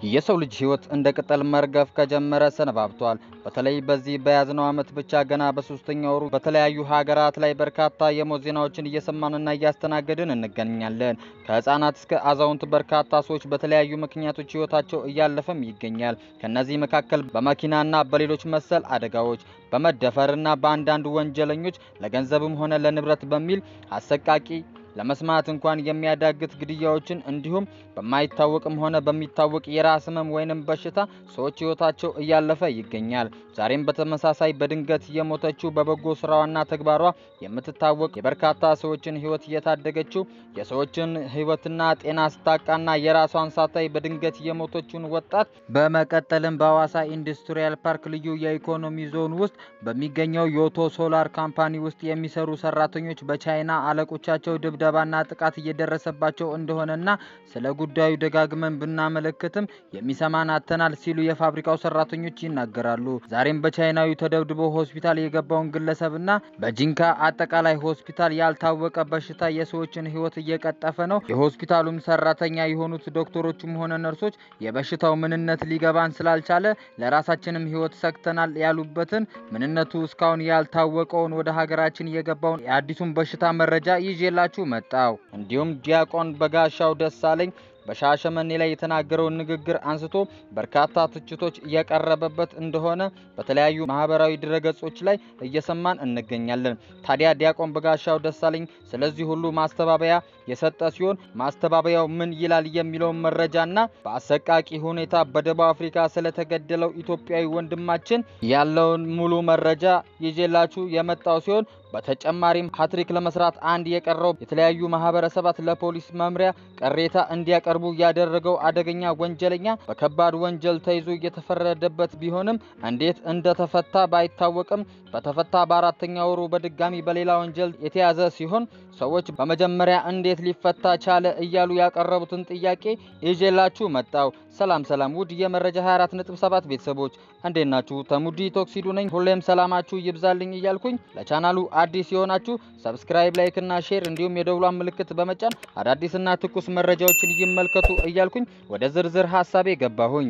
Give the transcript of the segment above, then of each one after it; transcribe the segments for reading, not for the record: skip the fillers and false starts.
የሰው ልጅ ህይወት እንደ ቅጠል መርገፍ ከጀመረ ሰነባብቷል። በተለይ በዚህ በያዝነው ዓመት ብቻ ገና በሶስተኛው ወሩ በተለያዩ ሀገራት ላይ በርካታ የሞት ዜናዎችን እየሰማንና እያስተናገድን እንገኛለን። ከህፃናት እስከ አዛውንት በርካታ ሰዎች በተለያዩ ምክንያቶች ህይወታቸው እያለፈም ይገኛል። ከነዚህ መካከል በመኪናና በሌሎች መሰል አደጋዎች፣ በመደፈርና በአንዳንድ ወንጀለኞች ለገንዘብም ሆነ ለንብረት በሚል አሰቃቂ ለመስማት እንኳን የሚያዳግት ግድያዎችን እንዲሁም በማይታወቅም ሆነ በሚታወቅ የራስ ህመም ወይንም በሽታ ሰዎች ህይወታቸው እያለፈ ይገኛል። ዛሬም በተመሳሳይ በድንገት የሞተችው በበጎ ስራዋና ተግባሯ የምትታወቅ የበርካታ ሰዎችን ህይወት እየታደገችው የሰዎችን ህይወትና ጤና ስታቃና የራሷን ሳታይ በድንገት የሞተችውን ወጣት በመቀጠልም በሐዋሳ ኢንዱስትሪያል ፓርክ ልዩ የኢኮኖሚ ዞን ውስጥ በሚገኘው ዮቶ ሶላር ካምፓኒ ውስጥ የሚሰሩ ሰራተኞች በቻይና አለቆቻቸው ድብደባና ጥቃት እየደረሰባቸው እንደሆነና ስለ ጉዳዩ ደጋግመን ብናመለክትም የሚሰማን አጥተናል ሲሉ የፋብሪካው ሰራተኞች ይናገራሉ። ዛሬም በቻይናዊ ተደብድቦ ሆስፒታል የገባውን ግለሰብና በጂንካ አጠቃላይ ሆስፒታል ያልታወቀ በሽታ የሰዎችን ህይወት እየቀጠፈ ነው። የሆስፒታሉም ሰራተኛ የሆኑት ዶክተሮችም ሆነ ነርሶች የበሽታው ምንነት ሊገባን ስላልቻለ ለራሳችንም ህይወት ሰክተናል ያሉበትን ምንነቱ እስካሁን ያልታወቀውን ወደ ሀገራችን የገባውን የአዲሱን በሽታ መረጃ ይዤላችሁ መጣው። እንዲሁም ዲያቆን በጋሻው ደሳለኝ በሻሸመኔ ላይ የተናገረው ንግግር አንስቶ በርካታ ትችቶች እየቀረበበት እንደሆነ በተለያዩ ማህበራዊ ድረገጾች ላይ እየሰማን እንገኛለን። ታዲያ ዲያቆን በጋሻው ደሳለኝ ስለዚህ ሁሉ ማስተባበያ የሰጠ ሲሆን ማስተባበያው ምን ይላል የሚለውን መረጃና በአሰቃቂ ሁኔታ በደቡብ አፍሪካ ስለተገደለው ኢትዮጵያዊ ወንድማችን ያለውን ሙሉ መረጃ ይዤላችሁ የመጣው ሲሆን በተጨማሪም ሃትሪክ ለመስራት አንድ የቀረው የተለያዩ ማህበረሰባት ለፖሊስ መምሪያ ቅሬታ እንዲያቀርቡ ያደረገው አደገኛ ወንጀለኛ በከባድ ወንጀል ተይዞ እየተፈረደበት ቢሆንም እንዴት እንደተፈታ ባይታወቅም በተፈታ በአራተኛ ወሩ በድጋሚ በሌላ ወንጀል የተያዘ ሲሆን ሰዎች በመጀመሪያ እንዴት ሊፈታ ቻለ እያሉ ያቀረቡትን ጥያቄ ይዤላችሁ መጣው። ሰላም ውድ የመረጃ 24.7 ቤተሰቦች እንዴት ናችሁ? ተሙዲ ቶክሲዱ ነኝ። ሁሌም ሰላማችሁ ይብዛልኝ እያልኩኝ ለቻናሉ አዲስ የሆናችሁ ሰብስክራይብ፣ ላይክ እና ሼር እንዲሁም የደውሏን ምልክት በመጫን አዳዲስና ትኩስ መረጃዎችን ይመልከቱ እያልኩኝ ወደ ዝርዝር ሐሳቤ ገባሁኝ።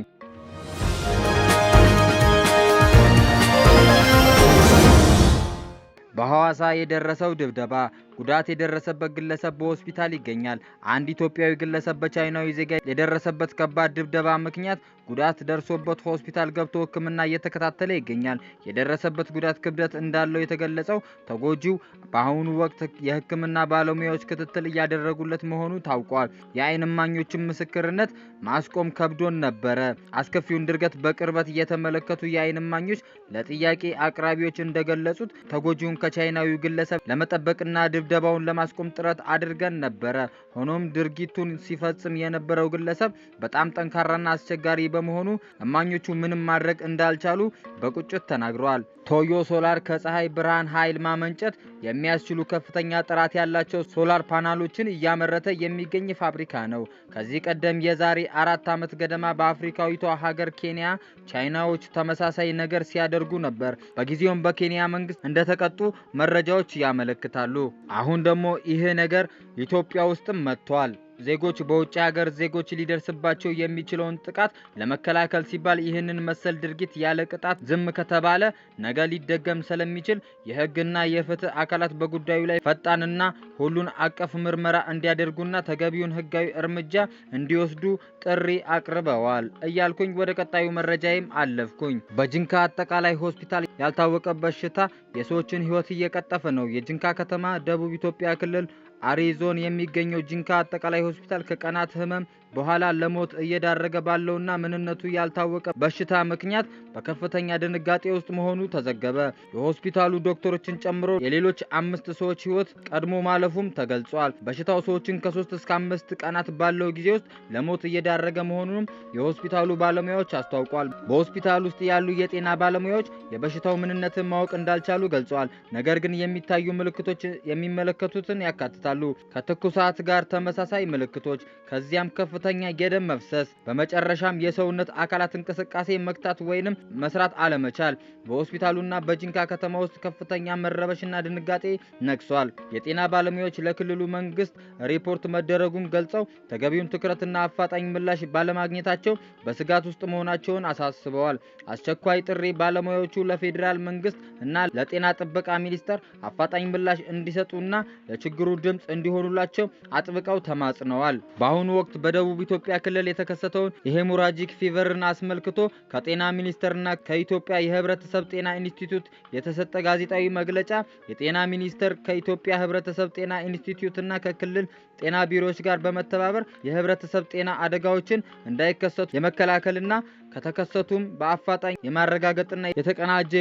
በሐዋሳ የደረሰው ድብደባ ጉዳት የደረሰበት ግለሰብ በሆስፒታል ይገኛል። አንድ ኢትዮጵያዊ ግለሰብ በቻይናዊ ዜጋ የደረሰበት ከባድ ድብደባ ምክንያት ጉዳት ደርሶበት ሆስፒታል ገብቶ ሕክምና እየተከታተለ ይገኛል። የደረሰበት ጉዳት ክብደት እንዳለው የተገለጸው ተጎጂው በአሁኑ ወቅት የሕክምና ባለሙያዎች ክትትል እያደረጉለት መሆኑ ታውቋል። የዓይን እማኞችን ምስክርነት ማስቆም ከብዶን ነበረ። አስከፊውን ድርጊት በቅርበት እየተመለከቱ የዓይን እማኞች ለጥያቄ አቅራቢዎች እንደገለጹት ተጎጂውን ከቻይናዊው ግለሰብ ለመጠበቅና ድብደባውን ለማስቆም ጥረት አድርገን ነበረ። ሆኖም ድርጊቱን ሲፈጽም የነበረው ግለሰብ በጣም ጠንካራና አስቸጋሪ በመሆኑ እማኞቹ ምንም ማድረግ እንዳልቻሉ በቁጭት ተናግረዋል። ቶዮ ሶላር ከፀሐይ ብርሃን ኃይል ማመንጨት የሚያስችሉ ከፍተኛ ጥራት ያላቸው ሶላር ፓናሎችን እያመረተ የሚገኝ ፋብሪካ ነው። ከዚህ ቀደም የዛሬ 4 ዓመት ገደማ በአፍሪካዊቷ ሀገር ኬንያ ቻይናዎች ተመሳሳይ ነገር ሲያደርጉ ነበር። በጊዜውም በኬንያ መንግስት እንደተቀጡ መረጃዎች ያመለክታሉ። አሁን ደግሞ ይሄ ነገር ኢትዮጵያ ውስጥም መጥቷል። ዜጎች በውጭ ሀገር ዜጎች ሊደርስባቸው የሚችለውን ጥቃት ለመከላከል ሲባል ይህንን መሰል ድርጊት ያለ ቅጣት ዝም ከተባለ ነገ ሊደገም ስለሚችል የህግና የፍትህ አካላት በጉዳዩ ላይ ፈጣንና ሁሉን አቀፍ ምርመራ እንዲያደርጉና ተገቢውን ህጋዊ እርምጃ እንዲወስዱ ጥሪ አቅርበዋል እያልኩኝ ወደ ቀጣዩ መረጃዬም አለፍኩኝ። በጂንካ አጠቃላይ ሆስፒታል ያልታወቀ በሽታ የሰዎችን ህይወት እየቀጠፈ ነው። የጂንካ ከተማ ደቡብ ኢትዮጵያ ክልል አሪ ዞን የሚገኘው ጂንካ አጠቃላይ ሆስፒታል ከቀናት ህመም በኋላ ለሞት እየዳረገ ባለውና ምንነቱ ያልታወቀ በሽታ ምክንያት በከፍተኛ ድንጋጤ ውስጥ መሆኑ ተዘገበ። የሆስፒታሉ ዶክተሮችን ጨምሮ የሌሎች 5 ሰዎች ህይወት ቀድሞ ማለፉም ተገልጿል። በሽታው ሰዎችን ከ3 እስከ 5 ቀናት ባለው ጊዜ ውስጥ ለሞት እየዳረገ መሆኑንም የሆስፒታሉ ባለሙያዎች አስታውቋል። በሆስፒታሉ ውስጥ ያሉ የጤና ባለሙያዎች የበሽታው ምንነትን ማወቅ እንዳልቻሉ ገልጸዋል። ነገር ግን የሚታዩ ምልክቶች የሚመለከቱትን ያካትታሉ። ከትኩሳት ጋር ተመሳሳይ ምልክቶች፣ ከዚያም ከፍተኛ ከፍተኛ የደም መፍሰስ፣ በመጨረሻም የሰውነት አካላት እንቅስቃሴ መክታት ወይንም መስራት አለመቻል። በሆስፒታሉና በጂንካ ከተማ ውስጥ ከፍተኛ መረበሽና ድንጋጤ ነግሷል። የጤና ባለሙያዎች ለክልሉ መንግስት ሪፖርት መደረጉን ገልጸው ተገቢውን ትኩረትና አፋጣኝ ምላሽ ባለማግኘታቸው በስጋት ውስጥ መሆናቸውን አሳስበዋል። አስቸኳይ ጥሪ ባለሙያዎቹ ለፌዴራል መንግስት እና ለጤና ጥበቃ ሚኒስቴር አፋጣኝ ምላሽ እንዲሰጡና ለችግሩ ድምጽ እንዲሆኑላቸው አጥብቀው ተማጽነዋል። በአሁኑ ወቅት በደቡብ ኢትዮጵያ ክልል የተከሰተውን የሄሞራጂክ ፊቨርን አስመልክቶ ከጤና ሚኒስቴርና ከኢትዮጵያ የህብረተሰብ ጤና ኢንስቲትዩት የተሰጠ ጋዜጣዊ መግለጫ የጤና ሚኒስቴር ከኢትዮጵያ ህብረተሰብ ጤና ኢንስቲትዩትና ከክልል ጤና ቢሮዎች ጋር በመተባበር የህብረተሰብ ጤና አደጋዎችን እንዳይከሰቱ የመከላከልና ከተከሰቱም በአፋጣኝ የማረጋገጥና የተቀናጀ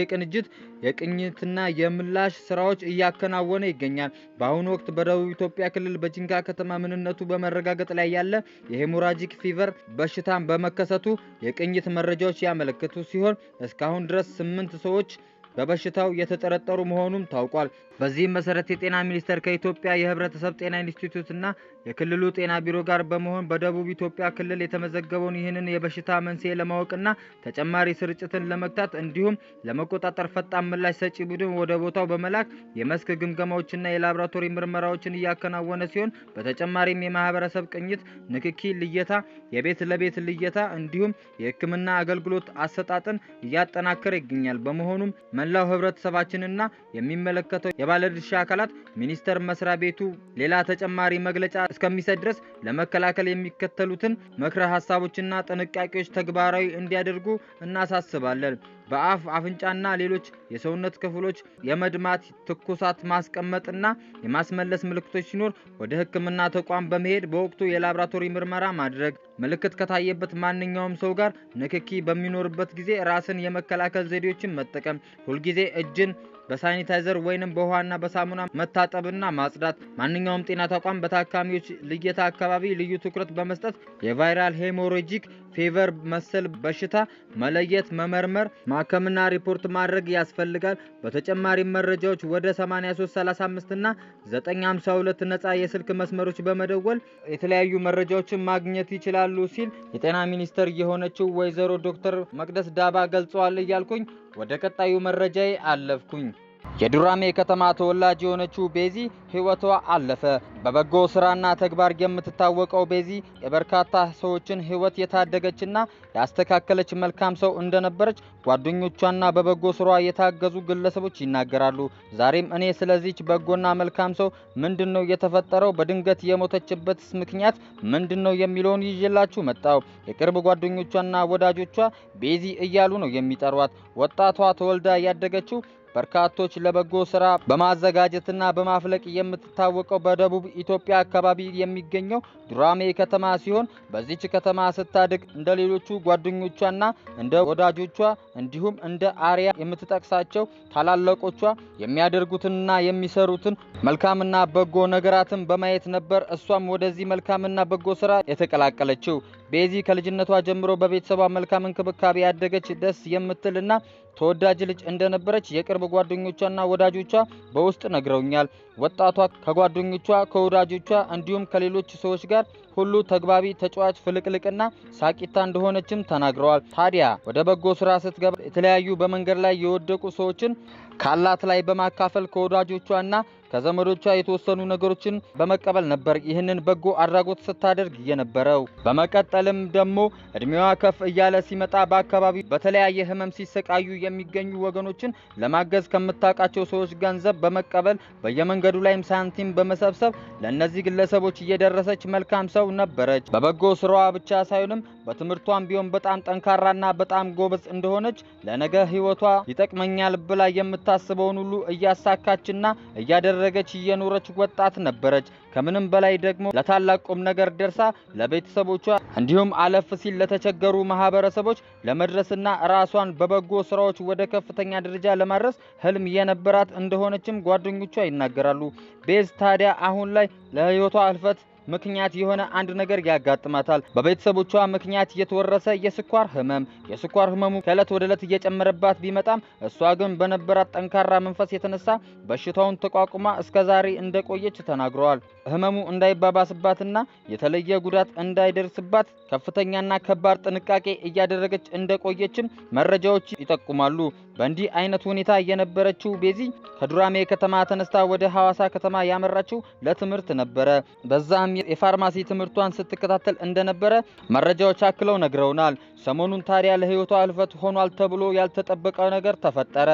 የቅኝትና የምላሽ ስራዎች እያከናወነ ይገኛል። በአሁኑ ወቅት በደቡብ ኢትዮጵያ ክልል በጂንካ ከተማ ምንነቱ በመረጋገጥ ላይ ያለ የሄሞራጂክ ፊቨር በሽታን በመከሰቱ የቅኝት መረጃዎች ያመለክቱ ሲሆን እስካሁን ድረስ 8 ሰዎች በበሽታው የተጠረጠሩ መሆኑም ታውቋል። በዚህም መሰረት የጤና ሚኒስቴር ከኢትዮጵያ የህብረተሰብ ጤና ኢንስቲትዩትና የክልሉ ጤና ቢሮ ጋር በመሆን በደቡብ ኢትዮጵያ ክልል የተመዘገበውን ይህንን የበሽታ መንስኤ ለማወቅና ተጨማሪ ስርጭትን ለመግታት እንዲሁም ለመቆጣጠር ፈጣን ምላሽ ሰጪ ቡድን ወደ ቦታው በመላክ የመስክ ግምገማዎችና የላቦራቶሪ ምርመራዎችን እያከናወነ ሲሆን በተጨማሪም የማህበረሰብ ቅኝት፣ ንክኪ ልየታ፣ የቤት ለቤት ልየታ እንዲሁም የሕክምና አገልግሎት አሰጣጥን እያጠናከረ ይገኛል። በመሆኑም መላው ህብረተሰባችንና የሚመለከተው የባለድርሻ አካላት ሚኒስቴር መስሪያ ቤቱ ሌላ ተጨማሪ መግለጫ እስከሚሰጥ ድረስ ለመከላከል የሚከተሉትን ምክረ ሀሳቦችና ጥንቃቄዎች ተግባራዊ እንዲያደርጉ እናሳስባለን። በአፍ አፍንጫና ሌሎች የሰውነት ክፍሎች የመድማት፣ ትኩሳት፣ ማስቀመጥና የማስመለስ ምልክቶች ሲኖር ወደ ሕክምና ተቋም በመሄድ በወቅቱ የላቦራቶሪ ምርመራ ማድረግ። ምልክት ከታየበት ማንኛውም ሰው ጋር ንክኪ በሚኖርበት ጊዜ ራስን የመከላከል ዘዴዎችን መጠቀም፣ ሁልጊዜ እጅን በሳኒታይዘር ወይንም በውሃና በሳሙና መታጠብና ማጽዳት። ማንኛውም ጤና ተቋም በታካሚዎች ልየታ አካባቢ ልዩ ትኩረት በመስጠት የቫይራል ሄሞራጂክ ፊቨር መሰል በሽታ መለየት፣ መመርመር፣ ማከምና ሪፖርት ማድረግ ያስፈልጋል። በተጨማሪም መረጃዎች ወደ 8335 እና 952 ነፃ የስልክ መስመሮች በመደወል የተለያዩ መረጃዎችን ማግኘት ይችላሉ ሲል የጤና ሚኒስቴር የሆነችው ወይዘሮ ዶክተር መቅደስ ዳባ ገልጸዋል እያልኩኝ ወደ ቀጣዩ መረጃዬ አለፍኩኝ። የዱራሜ ከተማ ተወላጅ የሆነችው ቤዚ ህይወቷ አለፈ። በበጎ ስራና ተግባር የምትታወቀው ቤዚ የበርካታ ሰዎችን ህይወት የታደገችና ያስተካከለች መልካም ሰው እንደነበረች ጓደኞቿና በበጎ ስራዋ የታገዙ ግለሰቦች ይናገራሉ። ዛሬም እኔ ስለዚህች በጎና መልካም ሰው ምንድነው የተፈጠረው፣ በድንገት የሞተችበትስ ምክንያት ምንድነው የሚለውን ይዤላችሁ መጣው። የቅርብ ጓደኞቿና ወዳጆቿ ቤዚ እያሉ ነው የሚጠሯት። ወጣቷ ተወልዳ ያደገችው በርካቶች ለበጎ ስራ በማዘጋጀትና በማፍለቅ የምትታወቀው በደቡብ ኢትዮጵያ አካባቢ የሚገኘው ዱራሜ ከተማ ሲሆን በዚህች ከተማ ስታድግ እንደሌሎቹ ጓደኞቿና እንደ ወዳጆቿ እንዲሁም እንደ አሪያ የምትጠቅሳቸው ታላላቆቿ የሚያደርጉትንና የሚሰሩትን መልካምና በጎ ነገራትን በማየት ነበር እሷም ወደዚህ መልካምና በጎ ስራ የተቀላቀለችው። ቤዚ ከልጅነቷ ጀምሮ በቤተሰቧ መልካም እንክብካቤ ያደገች ደስ የምትልና ተወዳጅ ልጅ እንደነበረች የቅርብ ጓደኞቿና ወዳጆቿ በውስጥ ነግረውኛል። ወጣቷ ከጓደኞቿ ከወዳጆቿ እንዲሁም ከሌሎች ሰዎች ጋር ሁሉ ተግባቢ፣ ተጫዋች፣ ፍልቅልቅና ሳቂታ እንደሆነችም ተናግረዋል። ታዲያ ወደ በጎ ስራ ስትገባ የተለያዩ በመንገድ ላይ የወደቁ ሰዎችን ካላት ላይ በማካፈል ከወዳጆቿና ከዘመዶቿ የተወሰኑ ነገሮችን በመቀበል ነበር ይህንን በጎ አድራጎት ስታደርግ የነበረው። በመቀጠልም ደግሞ እድሜዋ ከፍ እያለ ሲመጣ በአካባቢው በተለያየ ህመም ሲሰቃዩ የሚገኙ ወገኖችን ለማገዝ ከምታውቃቸው ሰዎች ገንዘብ በመቀበል በየመንገዱ ላይም ሳንቲም በመሰብሰብ ለእነዚህ ግለሰቦች እየደረሰች መልካም ሰው ነበረች። በበጎ ስራዋ ብቻ ሳይሆንም በትምህርቷም ቢሆን በጣም ጠንካራና በጣም ጎበዝ እንደሆነች ለነገ ህይወቷ ይጠቅመኛል ብላ የምታስበውን ሁሉ እያሳካችና እያደረገች እየኖረች ወጣት ነበረች። ከምንም በላይ ደግሞ ለታላቅ ቁም ነገር ደርሳ ለቤተሰቦቿ እንዲሁም አለፍ ሲል ለተቸገሩ ማህበረሰቦች ለመድረስና ራሷን በበጎ ስራዎች ወደ ከፍተኛ ደረጃ ለማድረስ ህልም የነበራት እንደሆነችም ጓደኞቿ ይናገራሉ። ቤዝ ታዲያ አሁን ላይ ለህይወቷ ህልፈት ምክንያት የሆነ አንድ ነገር ያጋጥማታል። በቤተሰቦቿ ምክንያት የተወረሰ የስኳር ህመም። የስኳር ህመሙ ከዕለት ወደ ዕለት እየጨመረባት ቢመጣም እሷ ግን በነበራት ጠንካራ መንፈስ የተነሳ በሽታውን ተቋቁማ እስከዛሬ እንደቆየች ተናግረዋል። ህመሙ እንዳይባባስባትና የተለየ ጉዳት እንዳይደርስባት ከፍተኛና ከባድ ጥንቃቄ እያደረገች እንደቆየችም መረጃዎች ይጠቁማሉ። በእንዲህ አይነት ሁኔታ የነበረችው ቤዚ ከዱራሜ ከተማ ተነስታ ወደ ሐዋሳ ከተማ ያመራችው ለትምህርት ነበረ። በዛም የፋርማሲ ትምህርቷን ስትከታተል እንደነበረ መረጃዎች አክለው ነግረውናል። ሰሞኑን ታዲያ ለህይወቷ ህልፈት ሆኗል ተብሎ ያልተጠበቀ ነገር ተፈጠረ።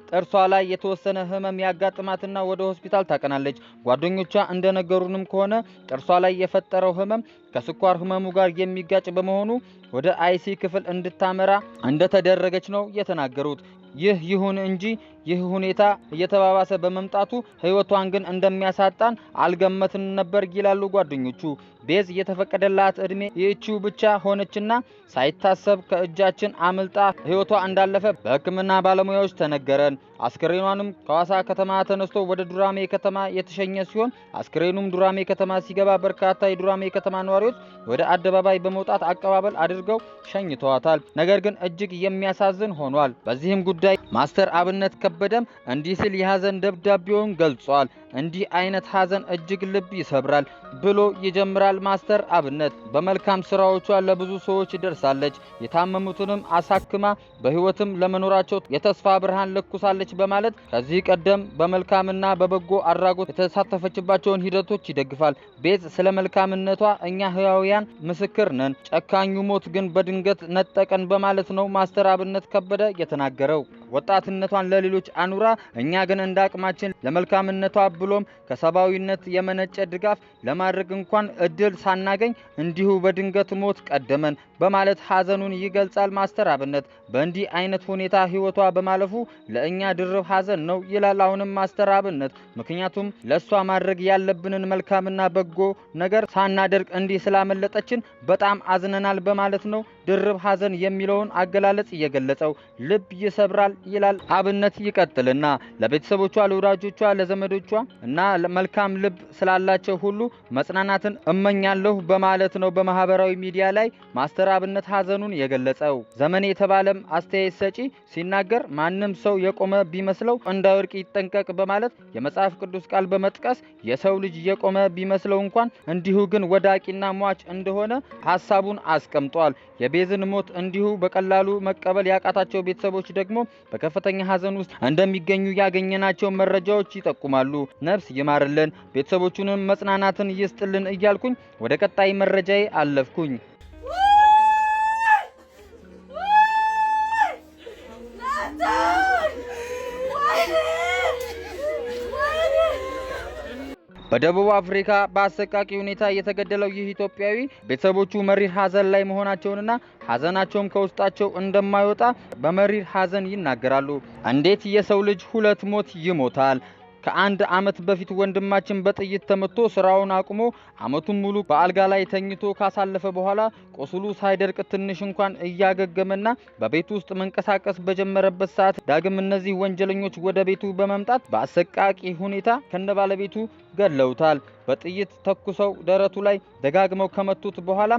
ጥርሷ ላይ የተወሰነ ህመም ያጋጥማትና ወደ ሆስፒታል ታቀናለች። ጓደኞቿ እንደነገሩንም ከሆነ ጥርሷ ላይ የፈጠረው ህመም ከስኳር ህመሙ ጋር የሚጋጭ በመሆኑ ወደ አይሲ ክፍል እንድታመራ እንደተደረገች ነው የተናገሩት። ይህ ይሁን እንጂ ይህ ሁኔታ እየተባባሰ በመምጣቱ ህይወቷን ግን እንደሚያሳጣን አልገመትን ነበር ይላሉ ጓደኞቹ። ቤዝ የተፈቀደላት እድሜ ይህቺው ብቻ ሆነችና ሳይታሰብ ከእጃችን አምልጣ ህይወቷ እንዳለፈ በሕክምና ባለሙያዎች ተነገረን። አስክሬኗንም ከሐዋሳ ከተማ ተነስቶ ወደ ዱራሜ ከተማ የተሸኘ ሲሆን አስክሬኑም ዱራሜ ከተማ ሲገባ በርካታ የዱራሜ ከተማ ነዋሪዎች ወደ አደባባይ በመውጣት አቀባበል አድርገው ሸኝተዋታል። ነገር ግን እጅግ የሚያሳዝን ሆኗል። በዚህም ጉዳይ ማስተር አብነት ከበደም እንዲህ ሲል የሐዘን ደብዳቤውን ገልጿል። እንዲህ አይነት ሐዘን እጅግ ልብ ይሰብራል ብሎ ይጀምራል ማስተር አብነት። በመልካም ስራዎቿ ለብዙ ሰዎች ደርሳለች። የታመሙትንም አሳክማ በህይወትም ለመኖራቸው የተስፋ ብርሃን ለኩሳለች በማለት ከዚህ ቀደም በመልካምና በበጎ አድራጎት የተሳተፈችባቸውን ሂደቶች ይደግፋል። ቤዝ ስለ መልካምነቷ እኛ ህያውያን ምስክር ነን፣ ጨካኙ ሞት ግን በድንገት ነጠቀን በማለት ነው ማስተር አብነት ከበደ የተናገረው። ወጣትነቷን ለሌሎች አኑራ እኛ ግን እንደ አቅማችን ለመልካምነቷ ብሎም ከሰባዊነት የመነጨ ድጋፍ ለማድረግ እንኳን እድል ሳናገኝ እንዲሁ በድንገት ሞት ቀደመን በማለት ሐዘኑን ይገልጻል ማስተር አብነት። በእንዲህ አይነት ሁኔታ ህይወቷ በማለፉ ለእኛ ድርብ ሐዘን ነው ይላል አሁንም ማስተር አብነት። ምክንያቱም ለሷ ማድረግ ያለብንን መልካምና በጎ ነገር ሳናደርግ እንዲህ ስላመለጠችን በጣም አዝነናል በማለት ነው ድርብ ሐዘን የሚለውን አገላለጽ የገለጸው። ልብ ይሰብራል ይላል አብነት ይቀጥልና ለቤተሰቦቿ፣ ለወዳጆቿ፣ ለዘመዶቿ እና መልካም ልብ ስላላቸው ሁሉ መጽናናትን እመኛለሁ በማለት ነው በማህበራዊ ሚዲያ ላይ ማስተር አብነት ሐዘኑን የገለጸው። ዘመን የተባለም አስተያየት ሰጪ ሲናገር ማንም ሰው የቆመ ቢመስለው እንዳይወድቅ ይጠንቀቅ በማለት የመጽሐፍ ቅዱስ ቃል በመጥቀስ የሰው ልጅ የቆመ ቢመስለው እንኳን እንዲሁ ግን ወዳቂና ሟች እንደሆነ ሐሳቡን አስቀምጧል። የቤዝን ሞት እንዲሁ በቀላሉ መቀበል ያቃታቸው ቤተሰቦች ደግሞ በከፍተኛ ሐዘን ውስጥ እንደሚገኙ ያገኘናቸው መረጃዎች ይጠቁማሉ። ነፍስ ይማርልን፣ ቤተሰቦቹንም መጽናናትን ይስጥልን እያልኩኝ ወደ ቀጣይ መረጃዬ አለፍኩኝ። በደቡብ አፍሪካ በአሰቃቂ ሁኔታ የተገደለው ይህ ኢትዮጵያዊ ቤተሰቦቹ መሪር ሐዘን ላይ መሆናቸውንና ሐዘናቸውም ከውስጣቸው እንደማይወጣ በመሪር ሐዘን ይናገራሉ። እንዴት የሰው ልጅ ሁለት ሞት ይሞታል? ከአንድ ዓመት በፊት ወንድማችን በጥይት ተመቶ ስራውን አቁሞ ዓመቱን ሙሉ በአልጋ ላይ ተኝቶ ካሳለፈ በኋላ ቁስሉ ሳይደርቅ ትንሽ እንኳን እያገገመና በቤቱ ውስጥ መንቀሳቀስ በጀመረበት ሰዓት ዳግም እነዚህ ወንጀለኞች ወደ ቤቱ በመምጣት በአሰቃቂ ሁኔታ ከነባለቤቱ ገድለውታል። በጥይት ተኩሰው ደረቱ ላይ ደጋግመው ከመቱት በኋላ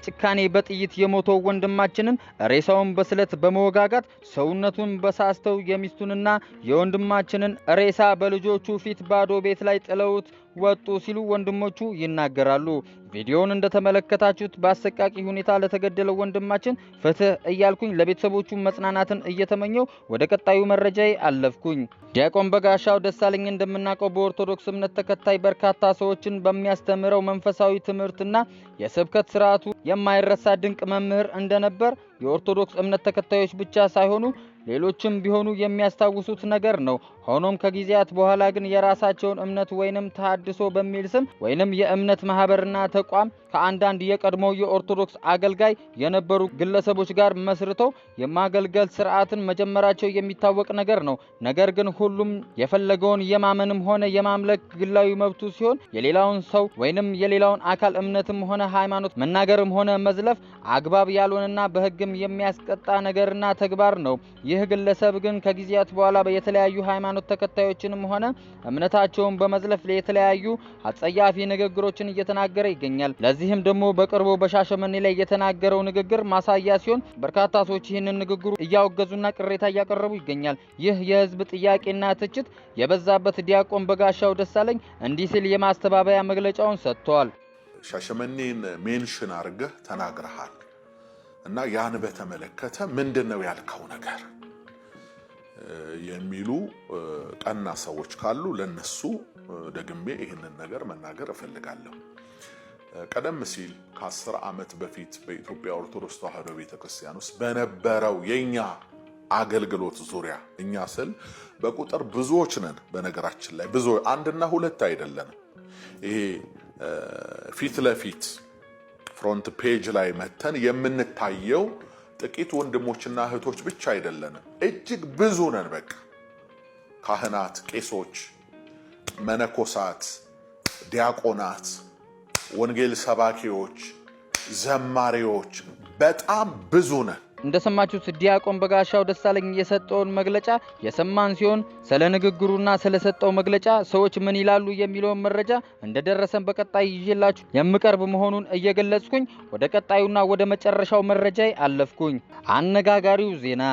ጭካኔ በጥይት የሞተው ወንድማችንን ሬሳውን በስለት በመወጋጋት ሰውነቱን በሳስተው የሚስቱንና የወንድማችንን ሬሳ በልጆቹ ፊት ባዶ ቤት ላይ ጥለውት ወጡ ሲሉ ወንድሞቹ ይናገራሉ። ቪዲዮውን እንደተመለከታችሁት በአሰቃቂ ሁኔታ ለተገደለው ወንድማችን ፍትህ እያልኩኝ ለቤተሰቦቹ መጽናናትን እየተመኘው ወደ ቀጣዩ መረጃዬ አለፍኩኝ። ዲያቆን በጋሻው ደሳለኝ እንደምናውቀው በኦርቶዶክስ እምነት ተከታይ በርካታ ሰዎችን በሚያስተምረው መንፈሳዊ ትምህርትና የስብከት ስርዓቱ የማይረሳ ድንቅ መምህር እንደነበር የኦርቶዶክስ እምነት ተከታዮች ብቻ ሳይሆኑ ሌሎችም ቢሆኑ የሚያስታውሱት ነገር ነው። ሆኖም ከጊዜያት በኋላ ግን የራሳቸውን እምነት ወይንም ተሐድሶ በሚል ስም ወይንም የእምነት ማህበርና ተቋም ከአንዳንድ የቀድሞ የኦርቶዶክስ አገልጋይ የነበሩ ግለሰቦች ጋር መስርተው የማገልገል ስርዓትን መጀመራቸው የሚታወቅ ነገር ነው። ነገር ግን ሁሉም የፈለገውን የማመንም ሆነ የማምለክ ግላዊ መብቱ ሲሆን የሌላውን ሰው ወይንም የሌላውን አካል እምነትም ሆነ ሃይማኖት መናገርም ሆነ መዝለፍ አግባብ ያልሆነና በሕግም የሚያስቀጣ ነገርና ተግባር ነው። ይህ ግለሰብ ግን ከጊዜያት በኋላ በየተለያዩ ሃይማኖት ተከታዮችንም ሆነ እምነታቸውን በመዝለፍ የተለያዩ አጸያፊ ንግግሮችን እየተናገረ ይገኛል። ለዚህም ደግሞ በቅርቡ በሻሸመኔ ላይ የተናገረው ንግግር ማሳያ ሲሆን በርካታ ሰዎች ይህንን ንግግሩ እያወገዙና ቅሬታ እያቀረቡ ይገኛል። ይህ የህዝብ ጥያቄና ትችት የበዛበት ዲያቆን በጋሻው ደሳለኝ እንዲህ ሲል የማስተባበያ መግለጫውን ሰጥቷል። ሻሸመኔን ሜንሽን አድርገህ ተናግረሃል እና ያን በተመለከተ ምንድነው ያልከው ነገር የሚሉ ቀና ሰዎች ካሉ ለነሱ ደግሜ ይህንን ነገር መናገር እፈልጋለሁ። ቀደም ሲል ከ10 ዓመት በፊት በኢትዮጵያ ኦርቶዶክስ ተዋሕዶ ቤተክርስቲያን ውስጥ በነበረው የኛ አገልግሎት ዙሪያ እኛ ስል በቁጥር ብዙዎች ነን። በነገራችን ላይ ብዙ አንድና ሁለት አይደለንም። ይሄ ፊት ለፊት ፍሮንት ፔጅ ላይ መተን የምንታየው ጥቂት ወንድሞችና እህቶች ብቻ አይደለንም። እጅግ ብዙ ነን። በቃ ካህናት፣ ቄሶች፣ መነኮሳት፣ ዲያቆናት፣ ወንጌል ሰባኪዎች፣ ዘማሪዎች በጣም ብዙ ነን። እንደሰማችሁት ዲያቆን በጋሻው ደሳለኝ የሰጠውን መግለጫ የሰማን ሲሆን ስለ ንግግሩና ስለሰጠው መግለጫ ሰዎች ምን ይላሉ የሚለውን መረጃ እንደደረሰን በቀጣይ ይዤላችሁ የምቀርብ መሆኑን እየገለጽኩኝ ወደ ቀጣዩና ወደ መጨረሻው መረጃ አለፍኩኝ። አነጋጋሪው ዜና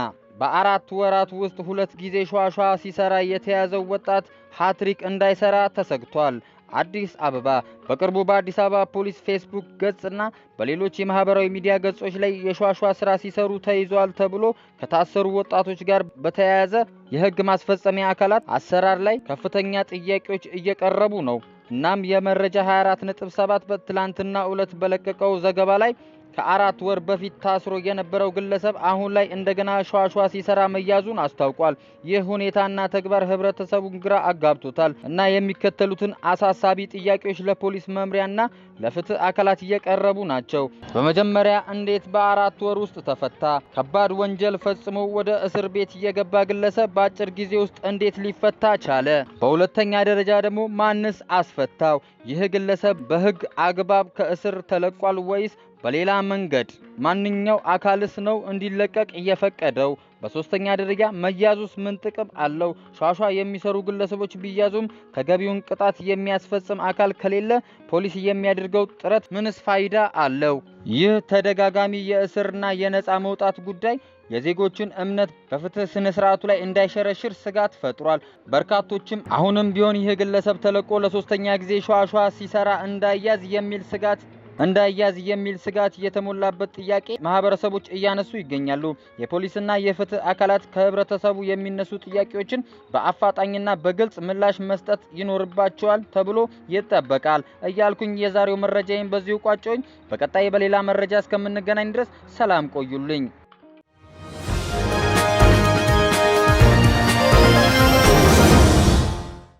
በ4 ወራት ውስጥ 2 ጊዜ ሿሿ ሲሰራ የተያዘው ወጣት ሃትሪክ እንዳይሰራ ተሰግቷል። አዲስ አበባ በቅርቡ በአዲስ አበባ ፖሊስ ፌስቡክ ገጽና በሌሎች የማህበራዊ ሚዲያ ገጾች ላይ የሿሿ ስራ ሲሰሩ ተይዟል ተብሎ ከታሰሩ ወጣቶች ጋር በተያያዘ የህግ ማስፈጸሚያ አካላት አሰራር ላይ ከፍተኛ ጥያቄዎች እየቀረቡ ነው። እናም የመረጃ 24.7 በትላንትና ዕለት በለቀቀው ዘገባ ላይ ከ4 ወር በፊት ታስሮ የነበረው ግለሰብ አሁን ላይ እንደገና ሿሿ ሲሰራ መያዙን አስታውቋል። ይህ ሁኔታና ተግባር ህብረተሰቡን ግራ አጋብቶታል እና የሚከተሉትን አሳሳቢ ጥያቄዎች ለፖሊስ መምሪያና ለፍትህ አካላት እየቀረቡ ናቸው። በመጀመሪያ እንዴት በ4 ወር ውስጥ ተፈታ? ከባድ ወንጀል ፈጽሞ ወደ እስር ቤት የገባ ግለሰብ በአጭር ጊዜ ውስጥ እንዴት ሊፈታ ቻለ? በሁለተኛ ደረጃ ደግሞ ማንስ አስፈታው? ይህ ግለሰብ በህግ አግባብ ከእስር ተለቋል ወይስ በሌላ መንገድ? ማንኛው አካልስ ነው እንዲለቀቅ እየፈቀደው? በሶስተኛ ደረጃ መያዙስ ምን ጥቅም አለው? ሿሿ የሚሰሩ ግለሰቦች ቢያዙም ተገቢውን ቅጣት የሚያስፈጽም አካል ከሌለ ፖሊስ የሚያደርገው ጥረት ምንስ ፋይዳ አለው? ይህ ተደጋጋሚ የእስርና የነፃ መውጣት ጉዳይ የዜጎችን እምነት በፍትህ ስነ ስርዓቱ ላይ እንዳይሸረሽር ስጋት ፈጥሯል። በርካቶችም አሁንም ቢሆን ይህ ግለሰብ ተለቆ ለሶስተኛ ጊዜ ሿሿ ሲሰራ እንዳያዝ የሚል ስጋት የተሞላበት ጥያቄ ማህበረሰቦች እያነሱ ይገኛሉ። የፖሊስና የፍትህ አካላት ከህብረተሰቡ የሚነሱ ጥያቄዎችን በአፋጣኝና በግልጽ ምላሽ መስጠት ይኖርባቸዋል ተብሎ ይጠበቃል እያልኩኝ የዛሬው መረጃዬን በዚሁ ቋጨሁኝ። በቀጣይ በሌላ መረጃ እስከምንገናኝ ድረስ ሰላም ቆዩልኝ።